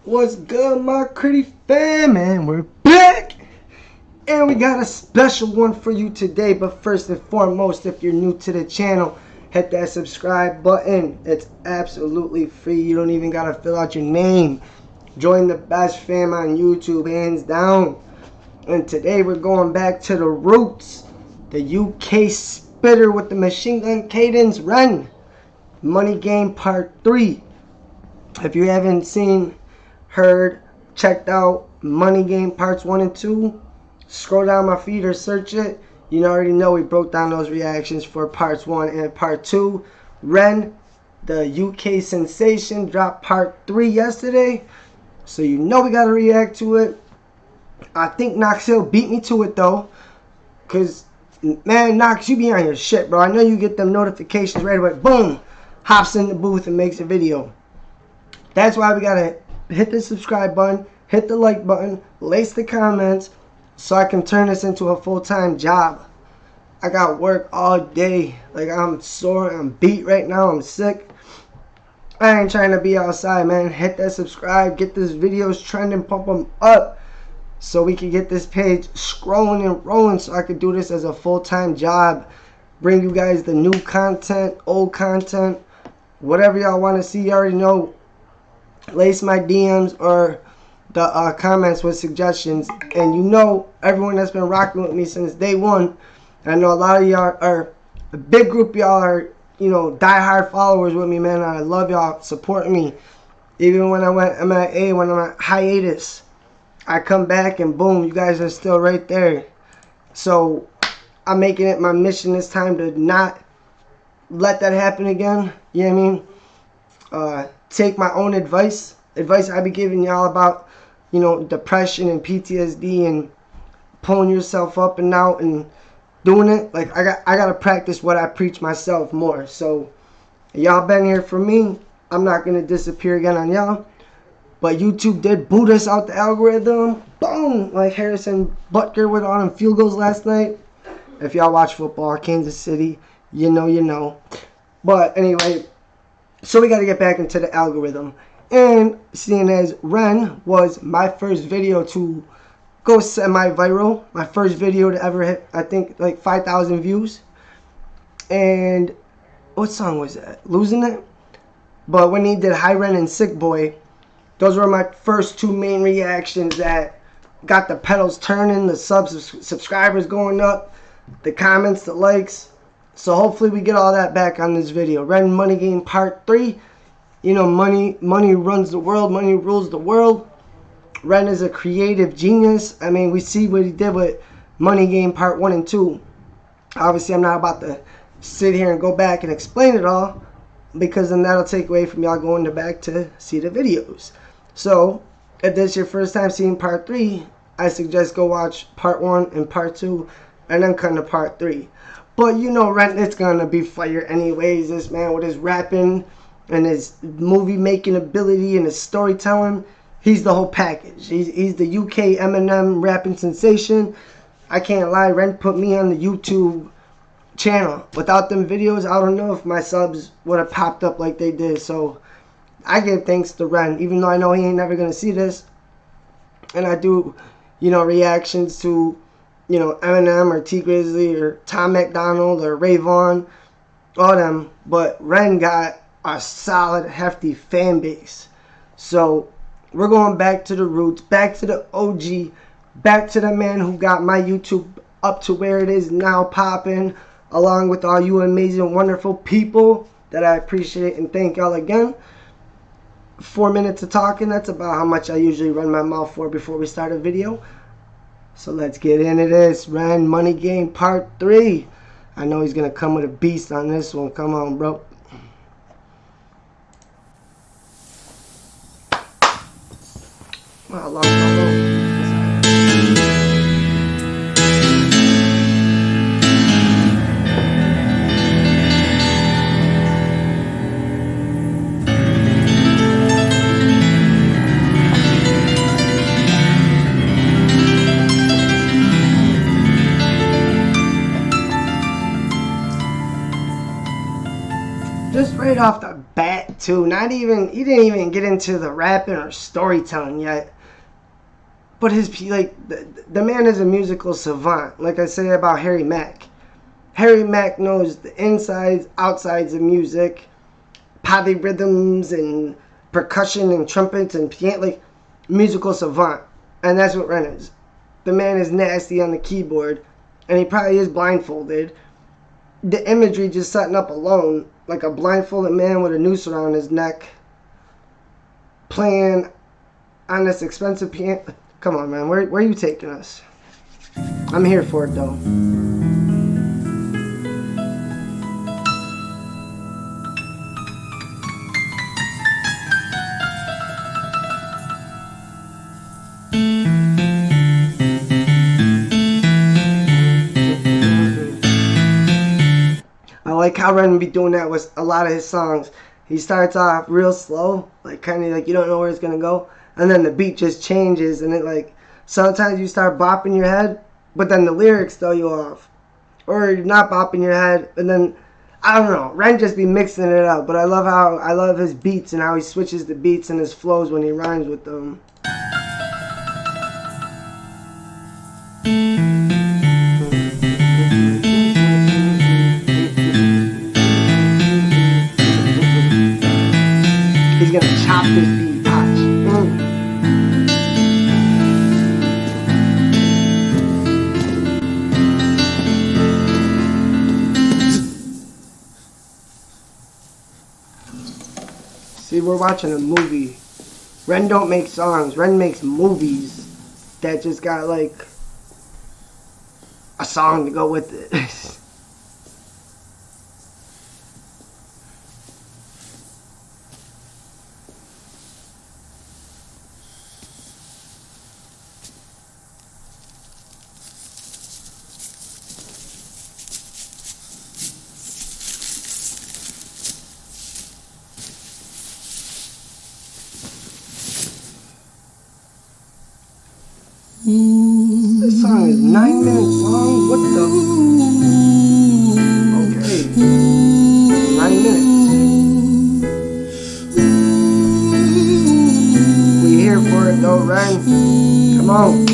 What's good, my Critty fam, man? We're back! And we got a special one for you today. But first and foremost, if you're new to the channel, hit that subscribe button. It's absolutely free. You don't even gotta fill out your name. Join the best fam on YouTube, hands down. And today we're going back to the roots. The UK spitter with the machine gun cadence run. Money Game Part 3. If you haven't seen, heard, checked out Money Game Parts 1 and 2, scroll down my feed or search it. You already know we broke down those reactions for Parts 1 and Part 2. Ren, the UK sensation, dropped Part 3 yesterday. So you know we got to react to it. I think Knox Hill beat me to it though. Because, man, Knox, you be on your shit, bro. I know you get them notifications right away. Boom! Hops in the booth and makes a video. That's why we got to hit the subscribe button, hit the like button, lace the comments, so I can turn this into a full-time job. I got work all day. Like, I'm sore, I'm beat right now, I'm sick. I ain't trying to be outside, man. Hit that subscribe, get these videos trending, pump them up, so we can get this page scrolling and rolling, so I can do this as a full-time job. Bring you guys the new content, old content, whatever y'all want to see. You already know. Lace my DMs or the comments with suggestions. And you know, everyone that's been rocking with me since day one, I know a lot of y'all are, a big group of y'all are, you know, die-hard followers with me, man. I love y'all supporting me. Even when I went MIA, when I'm on hiatus, I come back and boom, you guys are still right there. So I'm making it my mission this time to not let that happen again. You know what I mean? Take my own advice I be giving y'all about, you know, depression and PTSD and pulling yourself up and out and doing it. Like, I gotta practice what I preach myself more. So y'all been here for me. I'm not gonna disappear again on y'all. But YouTube did boot us out the algorithm. Boom! Like Harrison Butker with all them field goals last night. If y'all watch football, Kansas City, you know, you know. But anyway, so we got to get back into the algorithm. And seeing as Ren was my first video to go semi-viral, my first video to ever hit, I think, like 5,000 views. And what song was that? Losing It? But when he did High Ren and Sick Boy, those were my first two main reactions that got the pedals turning, the subscribers going up, the comments, the likes. So hopefully we get all that back on this video. Ren Money Game Part 3. You know, money runs the world. Money rules the world. Ren is a creative genius. I mean, we see what he did with Money Game Part 1 and 2. Obviously, I'm not about to sit here and go back and explain it all, because then that'll take away from y'all going back to see the videos. So, if this is your first time seeing Part 3, I suggest go watch Part 1 and Part 2, and then come to Part 3. But you know, Ren, it's gonna be fire anyways. This man with his rapping and his movie making ability and his storytelling, he's the whole package. He's the UK Eminem rapping sensation. I can't lie, Ren put me on the YouTube channel. Without them videos, I don't know if my subs would have popped up like they did. So I give thanks to Ren, even though I know he ain't never gonna see this. And I do, you know, reactions to, you know, Eminem or T Grizzly or Tom McDonald or Ray Vaughn, all them. But Ren got a solid, hefty fan base. So we're going back to the roots, back to the OG, back to the man who got my YouTube up to where it is now, popping, along with all you amazing, wonderful people that I appreciate and thank y'all again. 4 minutes of talking, that's about how much I usually run my mouth for before we start a video. So let's get into this. Ren Money Game Part 3. I know he's going to come with a beast on this one. Come on, bro. Wow, long. Just right off the bat, too. He didn't even get into the rapping or storytelling yet. But the man is a musical savant. Like I say about Harry Mack. Harry Mack knows the insides, outsides of music, polyrhythms and percussion and trumpets and piano, like musical savant. And that's what Ren is. The man is nasty on the keyboard, and he probably is blindfolded. The imagery just setting up alone, like a blindfolded man with a noose around his neck, playing on this expensive piano. Come on, man, where are you taking us? I'm here for it, though. I like how Ren be doing that with a lot of his songs. He starts off real slow, like kind of like you don't know where it's gonna go, and then the beat just changes, and it like sometimes you start bopping your head, but then the lyrics throw you off, or you're not bopping your head, and then I don't know. Ren just be mixing it up, but I love his beats and how he switches the beats and his flows when he rhymes with them. He's gonna chop this beat, watch. See, we're watching a movie. Ren don't make songs. Ren makes movies that just got like a song to go with it. This song is 9 minutes long. What the? Okay. 9 minutes. We here for it though, Ren. Come on.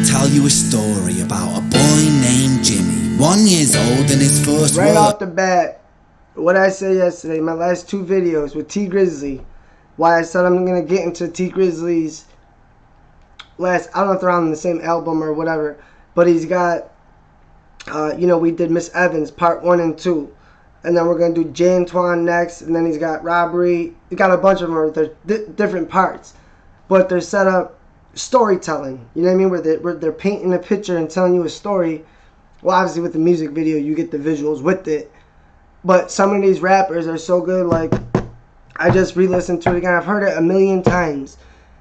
Tell you a story about a boy named Jimmy, 1 year old, and his first right off the bat, what I said yesterday, my last 2 videos with T Grizzly, why I said I'm gonna get into T Grizzly's last, I don't know if they're on the same album or whatever, but he's got we did Miss Evans part 1 and 2, and then we're gonna do Jay Antoine next, and then he's got Robbery. He got a bunch of them, they're different parts, but they're set up storytelling, you know what I mean, where they're painting a picture and telling you a story. Well, obviously with the music video you get the visuals with it, but some of these rappers are so good. Like, I just re-listened to it again. I've heard it a million times,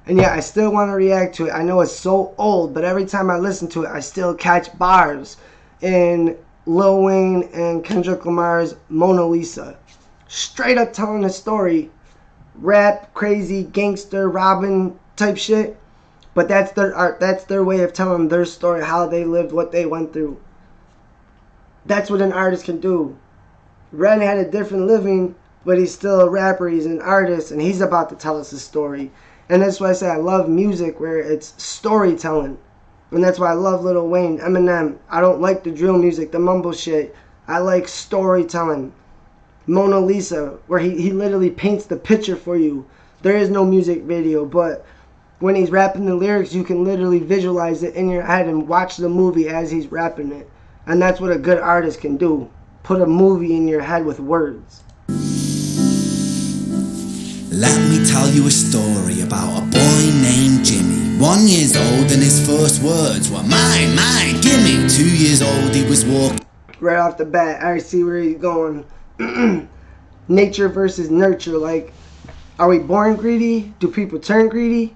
and yeah, I still want to react to it. I know it's so old, but every time I listen to it I still catch bars in Lil Wayne and Kendrick Lamar's Mona Lisa, straight up telling a story, rap, crazy, gangster, robbing type shit. But that's their art. That's their way of telling their story, how they lived, what they went through. That's what an artist can do. Ren had a different living, but he's still a rapper. He's an artist, and he's about to tell us a story. And that's why I say I love music where it's storytelling. And that's why I love Lil Wayne, Eminem. I don't like the drill music, the mumble shit. I like storytelling. Mona Lisa, where he literally paints the picture for you. There is no music video, but when he's rapping the lyrics, you can literally visualize it in your head and watch the movie as he's rapping it. And that's what a good artist can do. Put a movie in your head with words. Let me tell you a story about a boy named Jimmy, 1 year old, and his first words were mine, gimme. 2 years old, he was walking. Right off the bat, I see where he's going. Nature versus nurture. Like, are we born greedy? Do people turn greedy?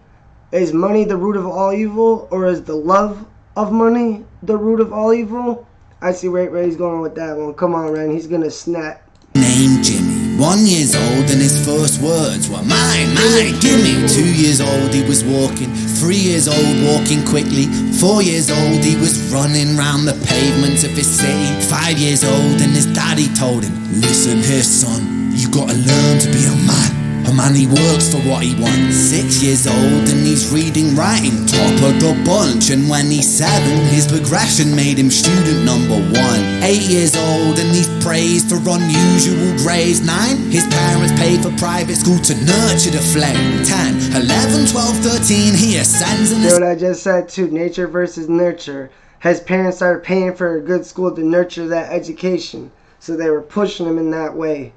Is money the root of all evil, or is the love of money the root of all evil? I see where he's going with that one. Come on, Ren. He's going to snap. Named Jimmy, 1 year old, and his first words were mine, gimme. 2 years old, he was walking. 3 years old, walking quickly. 4 years old, he was running round the pavements of his city. 5 years old, and his daddy told him, listen here, son, you gotta learn to be a man. A man, he works for what he wants. 6 years old and he's reading, writing, top of the bunch. And when he's 7, his progression made him student number 1. 8 years old and he's praised for unusual grades. 9, his parents paid for private school to nurture the flame. 10, 11, 12, 13, he ascends and... You know what I just said too, nature versus nurture. His parents started paying for a good school to nurture that education. So they were pushing him in that way.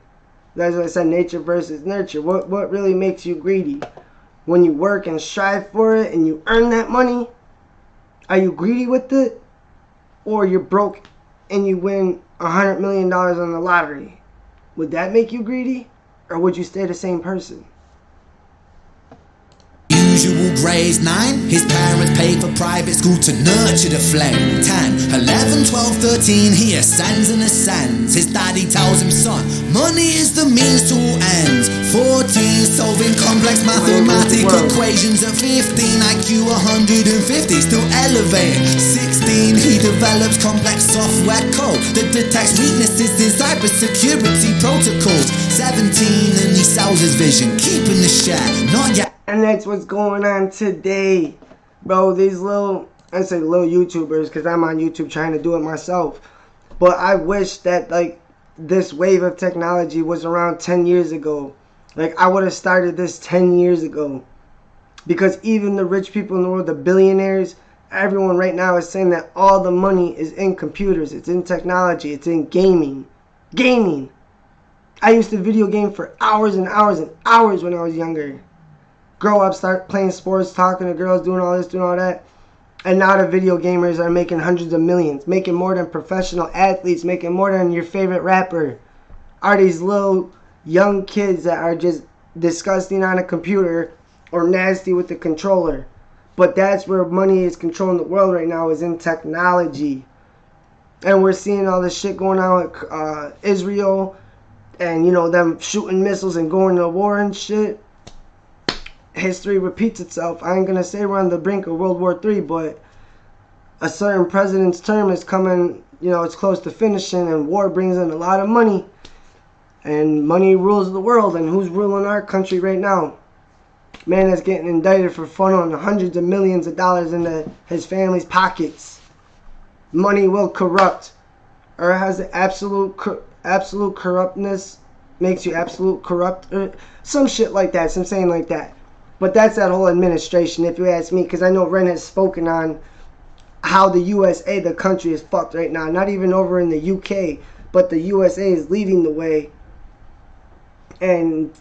That's what I said, nature versus nurture. What really makes you greedy? When you work and strive for it and you earn that money, are you greedy with it? Or you're broke and you win $100 million on the lottery? Would that make you greedy? Or would you stay the same person? Usual grades. 9, his parents paid for private school to nurture the flame. 10, 11, 12, 13, he ascends and ascends. His daddy tells him, son, money is the means to all ends. 14, solving complex mathematical equations. At 15, IQ 150, still elevating. 16, he develops complex software code that detects weaknesses in cybersecurity protocols. 17, and he sells his vision, keeping the share, not yet. And that's what's going on today, bro. These little, I say little YouTubers, because I'm on YouTube trying to do it myself. But I wish that, like, this wave of technology was around 10 years ago. Like, I would have started this 10 years ago. Because even the rich people in the world, the billionaires, everyone right now is saying that all the money is in computers. It's in technology. It's in gaming. Gaming. I used to video game for hours and hours and hours when I was younger. Grow up, start playing sports, talking to girls, doing all this, doing all that. And now the video gamers are making hundreds of millions, making more than professional athletes, making more than your favorite rapper. Are these little young kids that are just disgusting on a computer or nasty with the controller. But that's where money is controlling the world right now, is in technology. And we're seeing all this shit going on with Israel and, you know, them shooting missiles and going to war and shit. History repeats itself. I ain't gonna say we're on the brink of World War III, but a certain president's term is coming, you know, it's close to finishing, and war brings in a lot of money. And money rules the world, and who's ruling our country right now? Man that's getting indicted for funneling hundreds of millions of dollars into his family's pockets. Money will corrupt, or has the absolute corruptness, makes you absolute corrupt, or some shit like that, some saying like that. But that's that whole administration, if you ask me, because I know Ren has spoken on how the USA, the country, is fucked right now. Not even over in the UK, but the USA is leading the way. And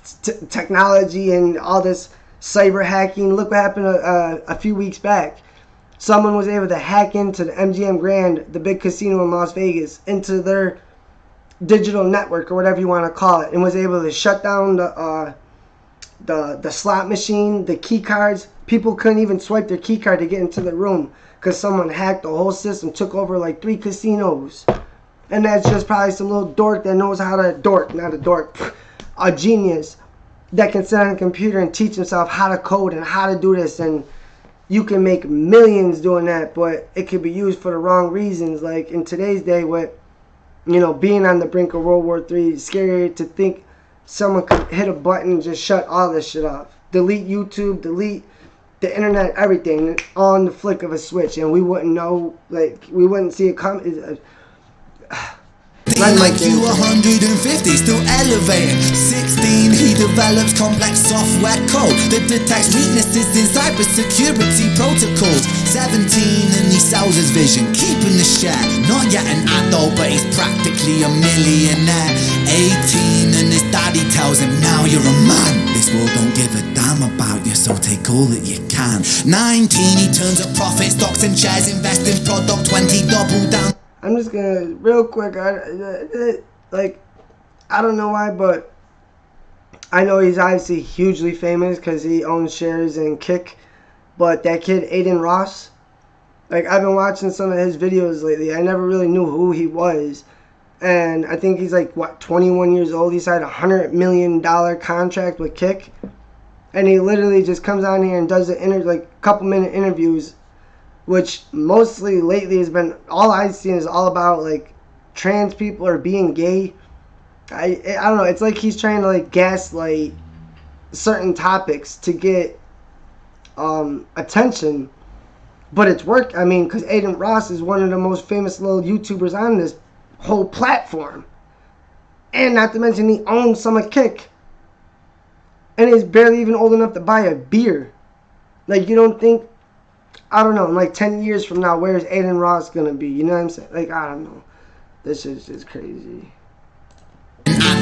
technology and all this cyber hacking. Look what happened a few weeks back. Someone was able to hack into the MGM Grand, the big casino in Las Vegas, into their digital network, or whatever you want to call it, and was able to shut down the slot machine, the key cards. People couldn't even swipe their key card to get into the room because someone hacked the whole system, took over like 3 casinos. And that's just probably some little dork that knows how to a genius that can sit on a computer and teach himself how to code and how to do this. And you can make millions doing that, but it could be used for the wrong reasons. Like in today's day, with, you know, being on the brink of World War III, it's scary to think someone could hit a button and just shut all this shit off. Delete YouTube, delete the internet, everything, on the flick of a switch, and we wouldn't know, like, we wouldn't see it come. IQ 150, still elevating. 16, he develops complex software code that detects weaknesses in cybersecurity protocols. 17, and he sells his vision, keeping the share. Not yet an adult, but he's practically a millionaire. 18, and his daddy tells him, now you're a man. This world don't give a damn about you, so take all that you can. 19, he turns a profit, stocks and shares, invest in product. 20, double down. I'm just gonna, real quick, I don't know why, but I know he's obviously hugely famous because he owns shares in Kick. But that kid, Aiden Ross, Like, I've been watching some of his videos lately. I never really knew who he was. And I think he's like, what, 21 years old? He signed a $100 million contract with Kick. And he literally just comes on here and does like couple-minute interviews, which mostly lately has been, all I've seen is all about like trans people or being gay. I don't know. It's like he's trying to like gaslight certain topics to get attention. But it's work. I mean, because Aiden Ross is one of the most famous little YouTubers on this whole platform. And not to mention, he owns some of Kick. And he's barely even old enough to buy a beer. Like, you don't think, I don't know, in like 10 years from now, where's Aiden Ross going to be? You know what I'm saying? Like, I don't know. This is just crazy.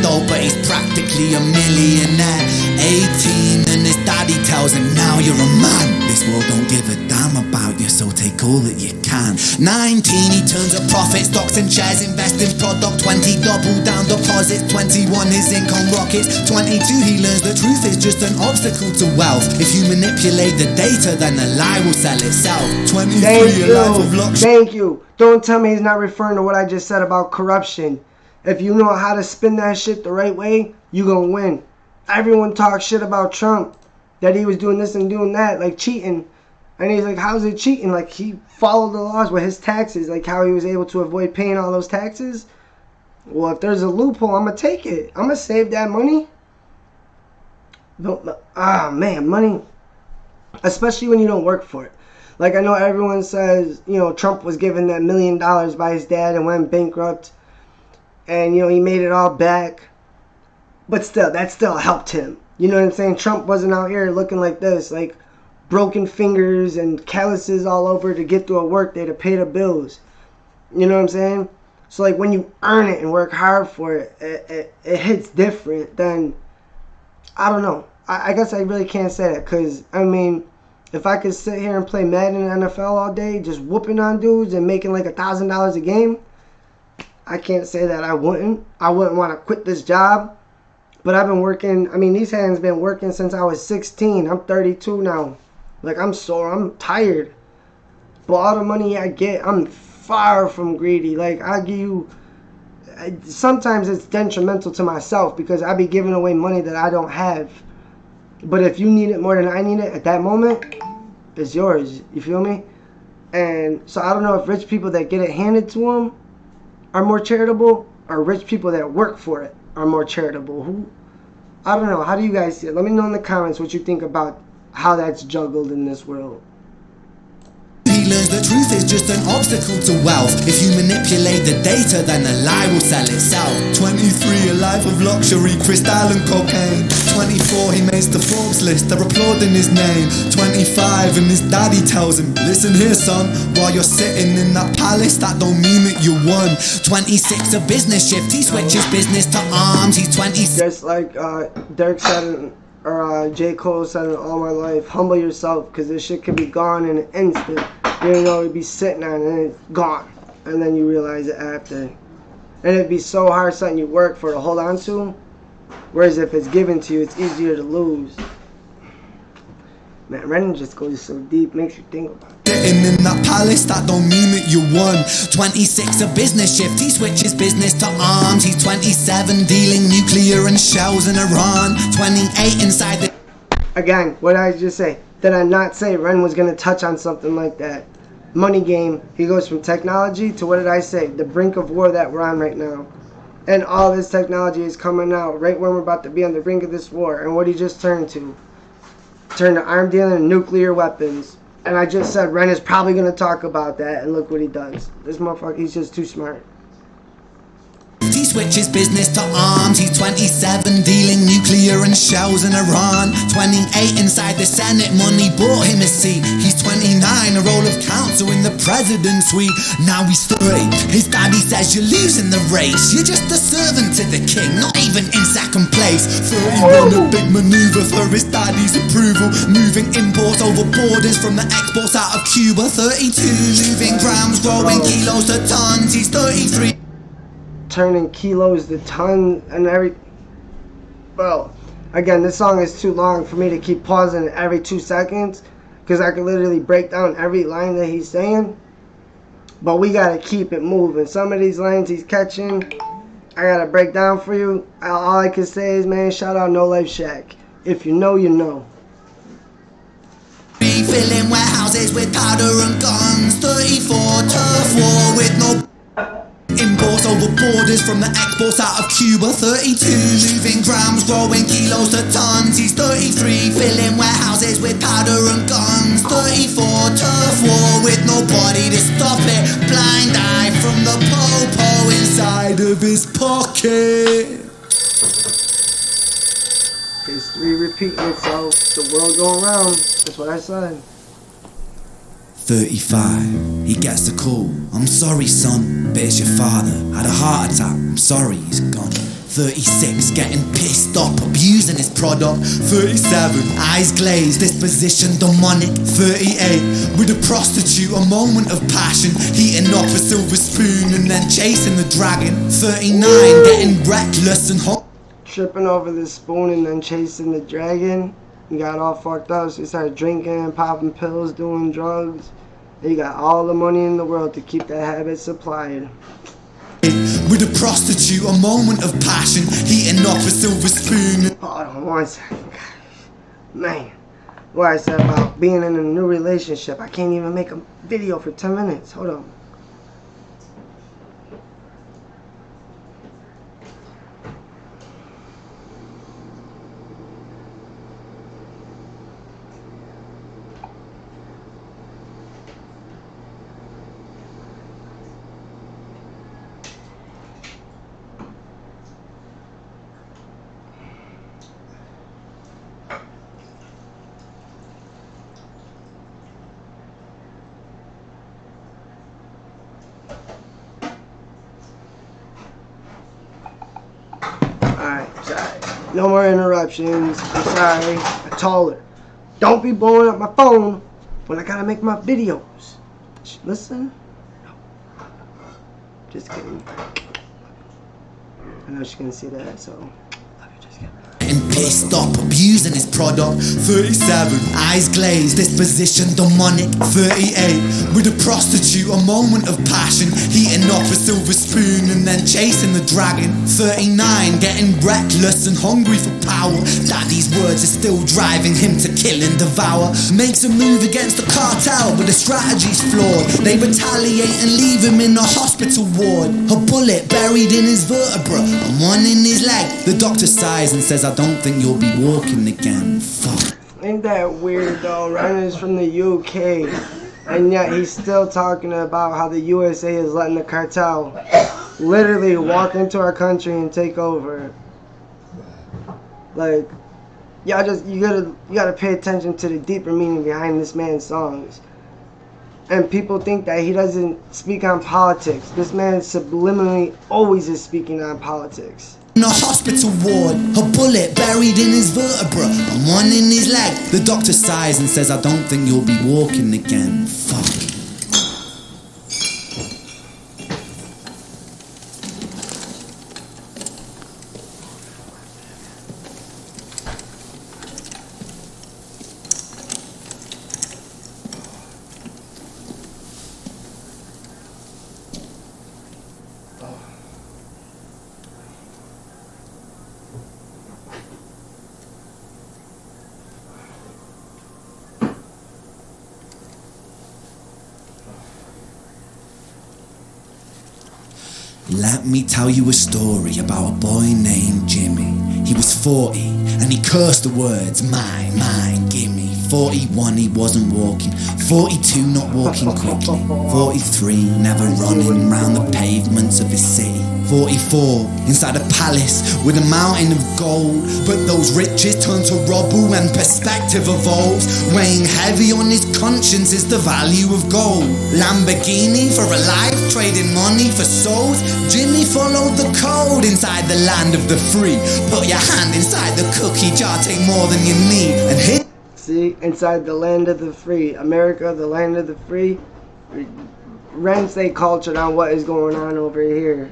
But he's practically a millionaire. 18 and his daddy tells him, now you're a man. This world don't give a damn about you, so take all that you can. 19, he turns a profit, stocks and shares, invest in product. 20, double down deposits. 21, his income rockets. 22, he learns the truth is just an obstacle to wealth. If you manipulate the data, then the lie will sell itself. 23, a life of luxury. Thank you. Don't tell me he's not referring to what I just said about corruption. If you know how to spin that shit the right way, you gonna win. Everyone talks shit about Trump, that he was doing this and doing that, like cheating. And he's like, how's it cheating? Like, he followed the laws with his taxes, like how he was able to avoid paying all those taxes. Well, if there's a loophole, I'm gonna take it. I'm gonna save that money. Man, money, especially when you don't work for it. Like, I know everyone says, you know, Trump was given that $1 million by his dad and went bankrupt. And, you know, he made it all back. But still, that still helped him. You know what I'm saying? Trump wasn't out here looking like this. Like, broken fingers and calluses all over to get through a work day to pay the bills. You know what I'm saying? So, like, when you earn it and work hard for it, it hits different than, I don't know. I guess I really can't say that. Because, I mean, if I could sit here and play Madden in the NFL all day, just whooping on dudes and making like $1,000 a game, I can't say that I wouldn't. I wouldn't want to quit this job. But I've been working. I mean, these hands been working since I was 16. I'm 32 now. Like, I'm sore. I'm tired. But all the money I get, I'm far from greedy. Like, I give you... Sometimes it's detrimental to myself because I be giving away money that I don't have. But if you need it more than I need it at that moment, it's yours. You feel me? And so I don't know if rich people that get it handed to them are more charitable, or rich people that work for it are more charitable. I don't know. How do you guys see it? Let me know in the comments what you think about how that's juggled in this world. He learns the truth is just an obstacle to wealth. If you manipulate the data, then the lie will sell itself. 23, a life of luxury, crystal and cocaine. 24, he makes the Forbes list, they're applauding his name. 25, and his daddy tells him, listen here son, while you're sitting in that palace, that don't mean that you won. 26, a business shift, he switches business to arms. He's 26. Just like Dirk said, or J. Cole said it all my life, humble yourself, because this shit could be gone in an instant. You don't know, you'd be sitting on it and it's gone. And then you realize it after. And it'd be so hard something you work for to hold on to. Whereas if it's given to you, it's easier to lose. Man, Reddit just goes so deep, makes you think about it. Sitting in that palace, that don't mean that you won. 26, a business shift, he switches business to arms. He's 27, dealing nuclear and shells in Iran. 28 inside the... Again, what did I just say? Did I not say Ren was going to touch on something like that? Money game, he goes from technology to, what did I say? The brink of war that we're on right now. And all this technology is coming out right when we're about to be on the brink of this war. And what he just turned to? Turned to arm dealing and nuclear weapons. And I just said Ren is probably going to talk about that, and look what he does. This motherfucker, he's just too smart. He switches business to arms. He's 27, dealing nuclear and shells in Iran. 28 inside the Senate, money bought him a seat. He's 29, a role of counsel in the president's suite. Now he's 30, his daddy says you're losing the race. You're just a servant to the king, not even in second place. 31, a big maneuver for his daddy's approval. Moving imports over borders from the exports out of Cuba. 32, moving grams, growing kilos to tons. He's 33. Turning kilos to ton and every... Well, again, this song is too long for me to keep pausing it every 2 seconds, because I can literally break down every line that he's saying. But we got to keep it moving. Some of these lines he's catching, I got to break down for you. All I can say is, man, shout out No Life Shack. If you know, you know. Filling warehouses with powder and guns. 34 turf war with no imports over borders from the exports out of Cuba. 32 moving grams, growing kilos to tons. He's 33 filling warehouses with powder and guns. 34 turf war with nobody to stop it. Blind eye from the po-po inside of his pocket. History repeating itself. The world going round. That's what I said. 35, he gets a call. I'm sorry, son, but it's your father. Had a heart attack. I'm sorry, he's gone. 36, getting pissed off, abusing his product. 37, eyes glazed, disposition demonic. 38, with a prostitute, a moment of passion, heating up a silver spoon and then chasing the dragon. 39, getting reckless and hot. Tripping over the spoon and then chasing the dragon. He got all fucked up, so he started drinking, popping pills, doing drugs. And he got all the money in the world to keep that habit supplied. With a prostitute, a moment of passion, heating up a silver spoon. Hold on 1 second. Man, what I said about being in a new relationship, I can't even make a video for 10 minutes. Hold on. No more interruptions. I'm sorry. I told her, don't be blowing up my phone when I gotta make my videos. Listen. No. Just kidding. I know she's gonna see that, so love you, just kidding. And pissed off, abusing his product. 37, eyes glazed, disposition demonic. 38, with a prostitute, a moment of passion, heating up a silver spoon and then chasing the dragon. 39, getting reckless and hungry for power. Daddy's words are still driving him to kill and devour. Makes a move against the cartel, but the strategy's flawed. They retaliate and leave him in a hospital ward. A bullet buried in his vertebra and one in his leg. The doctor sighs and says, I don't think you'll be walking again. Fuck. Ain't that weird though? Ryan is from the UK, and yet he's still talking about how the USA is letting the cartel literally walk into our country and take over. Like, you gotta pay attention to the deeper meaning behind this man's songs. And people think that he doesn't speak on politics. This man subliminally always is speaking on politics. In a hospital ward, a bullet buried in his vertebra and one in his leg. The doctor sighs and says, I don't think you'll be walking again. Fuck. Let me tell you a story about a boy named Jimmy. He was 40 and he cursed the words, mine, mine, gimme. 41 he wasn't walking, 42 not walking quickly, 43 never running round the pavements of his city, 44 inside a palace with a mountain of gold. But those riches turn to rubble and perspective evolves. Weighing heavy on his conscience is the value of gold. Lamborghini for a life, trading money for souls. Jimmy followed the code inside the land of the free. Put your hand inside the cookie jar, take more than you need and hit. See, inside the land of the free, America, the land of the free, rents a culture on what is going on over here.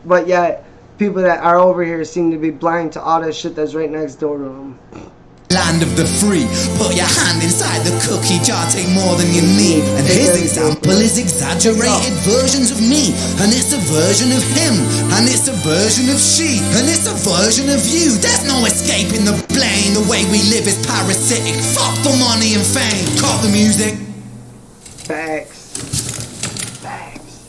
But yet, people that are over here seem to be blind to all that shit that's right next door to them. Land of the free. Put your hand inside the cookie jar, take more than you need. And his example is exaggerated versions of me. And it's a version of him. And it's a version of she. And it's a version of you. There's no escaping the blame. The way we live is parasitic. Fuck the money and fame. Cut the music. Facts. Facts.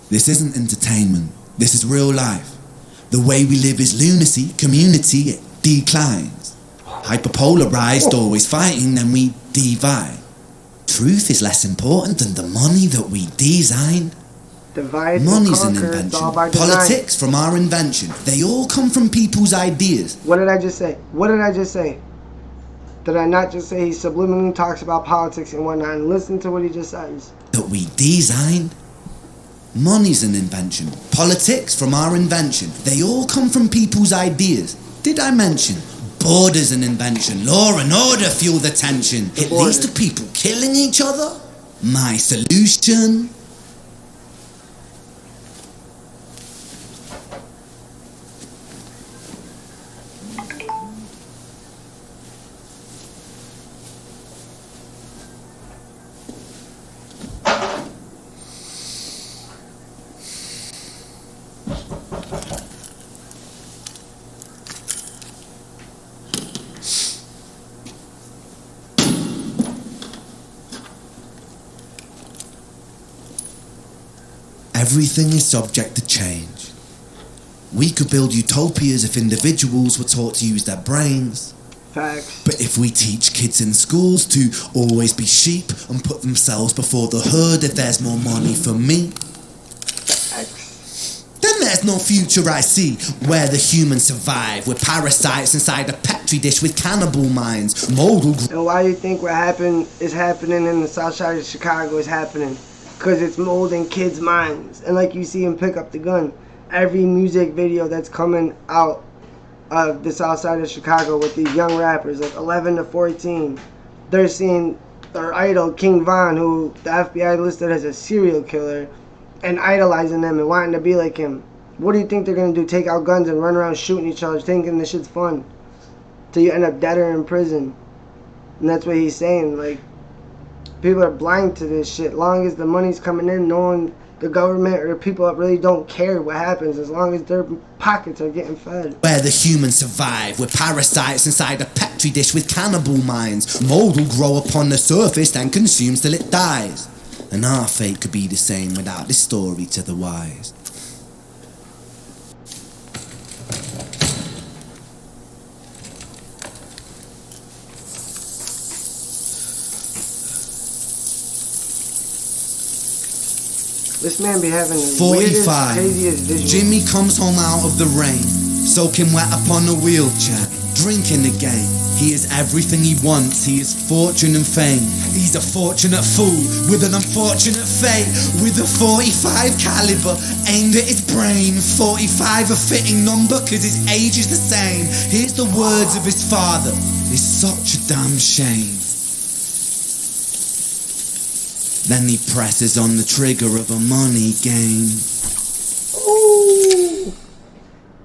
This isn't entertainment. This is real life. The way we live is lunacy, community, it declines. Hyperpolarized, always fighting, then we divide. Truth is less important than the money that we design. Divide Money's an conquer, invention. it's all by design. Politics from our invention. They all come from people's ideas. What did I just say? What did I just say? Did I not just say he subliminally talks about politics and whatnot? And listen to what he just says. That we designed. Money's an invention. Politics from our invention. They all come from people's ideas. Did I mention? Border's an invention. Law and order fuel the tension. It leads to people killing each other. My solution? Everything is subject to change. We could build utopias if individuals were taught to use their brains. Facts. But if we teach kids in schools to always be sheep and put themselves before the herd if there's more money for me, Facts. then there's no future I see where the humans survive. We're parasites inside a petri dish with cannibal minds. Modal. And why you think what is happening in the south side of Chicago is happening? Because it's molding kids' minds. And like you see him pick up the gun. Every music video that's coming out of the south side of Chicago with these young rappers, like 11 to 14, they're seeing their idol, King Von, who the FBI listed as a serial killer, and idolizing them and wanting to be like him. What do you think they're going to do? Take out guns and run around shooting each other, thinking this shit's fun, till you end up dead or in prison. And that's what he's saying. Like, people are blind to this shit. Long as the money's coming in, knowing the government or the people that really don't care what happens, as long as their pockets are getting fed. Where the humans survive, we're parasites inside a petri dish with cannibal minds. Mold will grow upon the surface and consumes till it dies. And our fate could be the same without this story to the wise. This man be having the 45. weirdest, craziest vision. Jimmy comes home out of the rain, soaking wet upon a wheelchair, drinking again. He is everything he wants, he is fortune and fame. He's a fortunate fool with an unfortunate fate. With a 45 caliber aimed at his brain. 45 a fitting number cause his age is the same. Here's the words of his father, it's such a damn shame. Then he presses on the trigger of a money game. Ooh.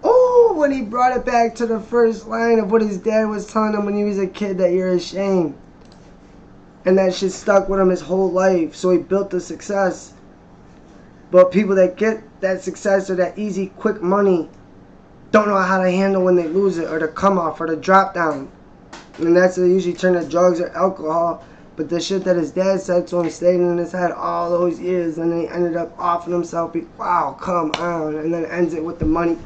Ooh, when he brought it back to the first line of what his dad was telling him when he was a kid, that you're ashamed. And that shit stuck with him his whole life. So he built the success. But people that get that success or that easy, quick money don't know how to handle when they lose it, or the come off, or the drop down. And that's they usually turn to drugs or alcohol. But the shit that his dad said to him stayed in his head all those years, and then he ended up offing himself. Wow, come on. And then ends it with the money.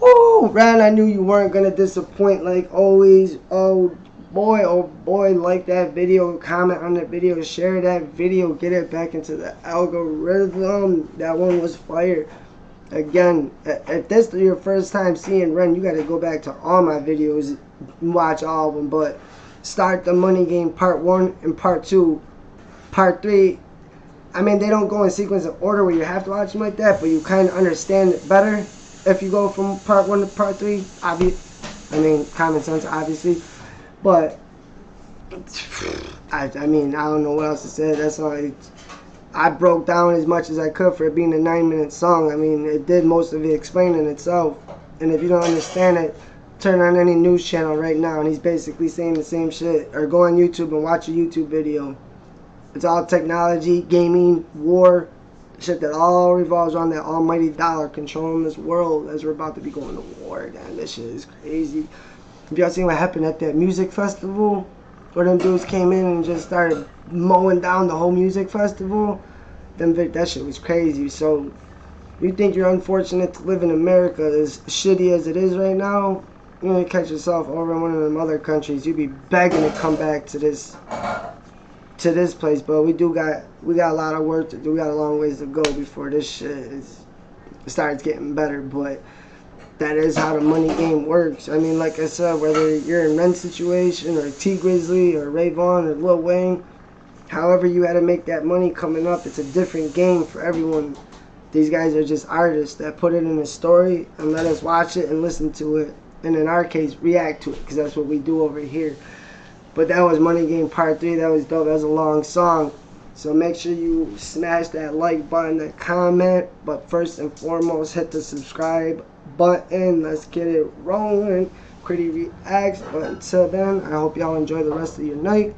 Woo! Ran, I knew you weren't going to disappoint like always. Oh boy, like that video, comment on that video, share that video, get it back into the algorithm. That one was fire. Again, if this is your first time seeing Ren, you got to go back to all my videos and watch all of them. But start the money game part 1 and part 2. Part 3, I mean, they don't go in sequence of order where you have to watch them like that, but you kind of understand it better if you go from part 1 to part 3. I mean, common sense, obviously. But, I mean, I don't know what else to say. That's all. I broke down as much as I could for it being a 9-minute song. I mean, it did most of it explaining itself. And if you don't understand it, turn on any news channel right now and he's basically saying the same shit. Or go on YouTube and watch a YouTube video. It's all technology, gaming, war, shit that all revolves around that almighty dollar controlling this world as we're about to be going to war again. This shit is crazy. Have y'all seen what happened at that music festival? Where them dudes came in and just started mowing down the whole music festival? That shit was crazy. So, you think you're unfortunate to live in America as shitty as it is right now? You're gonna catch yourself over in one of them other countries. You'd be begging to come back to this place, but we got a lot of work to do. We got a long ways to go before this shit starts getting better. But that is how the money game works. I mean, like I said, whether you're in Ren's situation or T Grizzly or Ray Vaughn or Lil Wayne, however you had to make that money coming up, it's a different game for everyone. These guys are just artists that put it in a story and let us watch it and listen to it, and in our case, react to it, because that's what we do over here. But that was Money Game Part 3. That was dope. That was a long song. So make sure you smash that like button, that comment. But first and foremost, hit the subscribe button. Let's get it rolling. Critty Reacts. But until then, I hope y'all enjoy the rest of your night.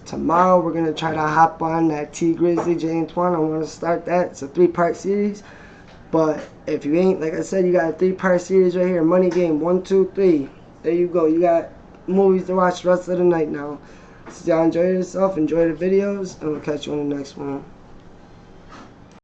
Tomorrow, we're going to try to hop on that T Grizzly, J Antoine. I want to start that. It's a 3-part series. But if you ain't, like I said, you got a 3-part series right here. Money Game 1, 2, 3. There you go. You got movies to watch the rest of the night now. So y'all enjoy yourself, enjoy the videos, and we'll catch you on the next one.